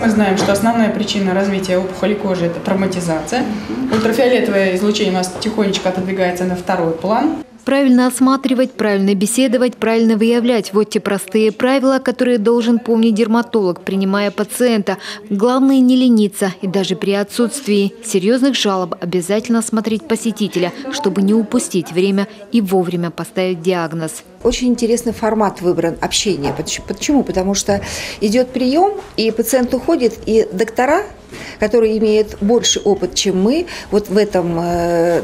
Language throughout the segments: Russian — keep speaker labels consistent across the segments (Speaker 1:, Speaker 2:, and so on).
Speaker 1: Мы знаем, что основная причина развития опухоли кожи – это травматизация. Ультрафиолетовое излучение у нас тихонечко отодвигается на второй план.
Speaker 2: Правильно осматривать, правильно беседовать, правильно выявлять – вот те простые правила, которые должен помнить дерматолог, принимая пациента. Главное – не лениться, и даже при отсутствии серьезных жалоб обязательно осмотреть посетителя, чтобы не упустить время и вовремя поставить диагноз.
Speaker 3: Очень интересный формат выбран общения. Почему? Потому что идет прием, и пациент уходит, и доктора, которые имеют больше опыт, чем мы, вот в этом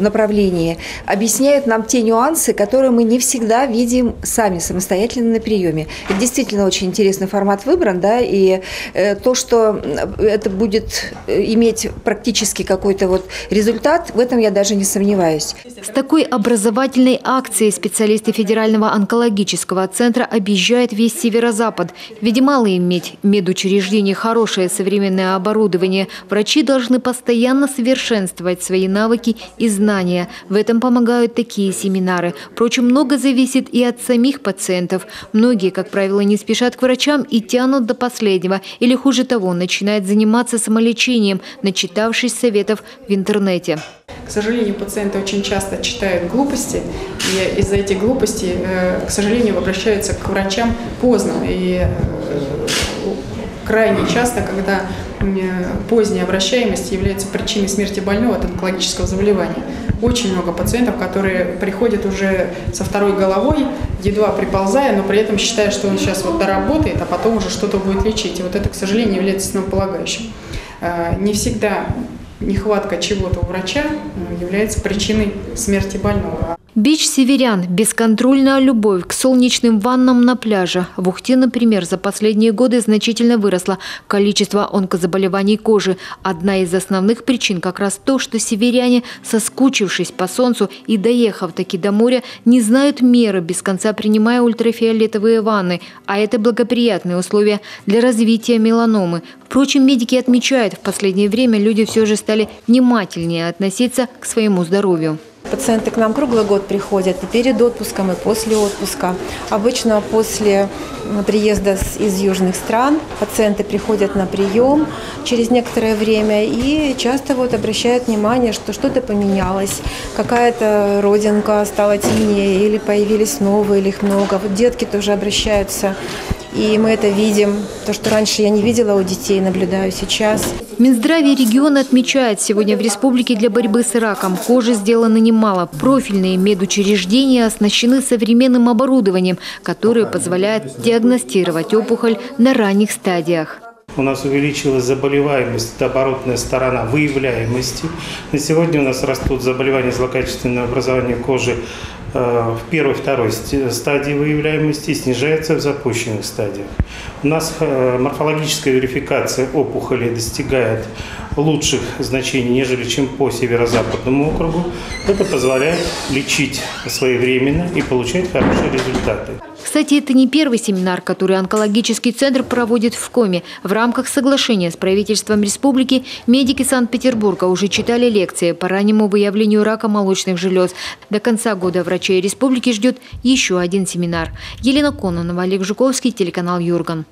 Speaker 3: направлении, объясняют нам те нюансы, которые мы не всегда видим сами, самостоятельно на приеме. Это действительно очень интересный формат выбран, да, и то, что это будет иметь практически какой-то вот результат, в этом я даже не сомневаюсь.
Speaker 2: С такой образовательной акцией специалисты Федерального онкологического центра объезжают весь северо-запад. Ведь мало иметь медучреждений хорошее современное оборудование. Врачи должны постоянно совершенствовать свои навыки и знания. В этом помогают такие семинары. Впрочем, много зависит и от самих пациентов. Многие, как правило, не спешат к врачам и тянут до последнего. Или хуже того, начинают заниматься самолечением, начитавшись советов в интернете.
Speaker 1: К сожалению, пациенты очень часто читают глупости, и из-за этих глупостей, к сожалению, обращаются к врачам поздно. И крайне часто, когда поздняя обращаемость является причиной смерти больного от онкологического заболевания. Очень много пациентов, которые приходят уже со второй головой, едва приползая, но при этом считая, что он сейчас вот доработает, а потом уже что-то будет лечить. И вот это, к сожалению, является основополагающим. Не всегда нехватка чего-то у врача является причиной смерти больного.
Speaker 2: Бич северян – бесконтрольная любовь к солнечным ваннам на пляже. В Ухте, например, за последние годы значительно выросло количество онкозаболеваний кожи. Одна из основных причин как раз то, что северяне, соскучившись по солнцу и доехав таки до моря, не знают меры, без конца принимая ультрафиолетовые ванны. А это благоприятные условия для развития меланомы. Впрочем, медики отмечают, в последнее время люди все же стали внимательнее относиться к своему здоровью.
Speaker 4: Пациенты к нам круглый год приходят и перед отпуском, и после отпуска. Обычно после приезда из южных стран пациенты приходят на прием через некоторое время и часто вот обращают внимание, что что-то поменялось, какая-то родинка стала темнее или появились новые, или их много. Вот детки тоже обращаются. И мы это видим. То, что раньше я не видела у детей, наблюдаю сейчас.
Speaker 2: Минздравие региона отмечает, сегодня в республике для борьбы с раком кожи сделано немало. Профильные медучреждения оснащены современным оборудованием, которое позволяет диагностировать опухоль на ранних стадиях.
Speaker 5: У нас увеличилась заболеваемость, это оборотная сторона выявляемости. На сегодня у нас растут заболевания злокачественного образования кожи в первой и второй стадии выявляемости и снижается в запущенных стадиях. У нас морфологическая верификация опухоли достигает лучших значений, нежели чем по северо-западному округу. Это позволяет лечить своевременно и получать хорошие результаты.
Speaker 2: Кстати, это не первый семинар, который онкологический центр проводит в Коми. В рамках соглашения с правительством республики медики Санкт-Петербурга уже читали лекции по раннему выявлению рака молочных желез. До конца года врачей республики ждет еще один семинар. Елена Кононова, Олег Жуковский, телеканал Юрган.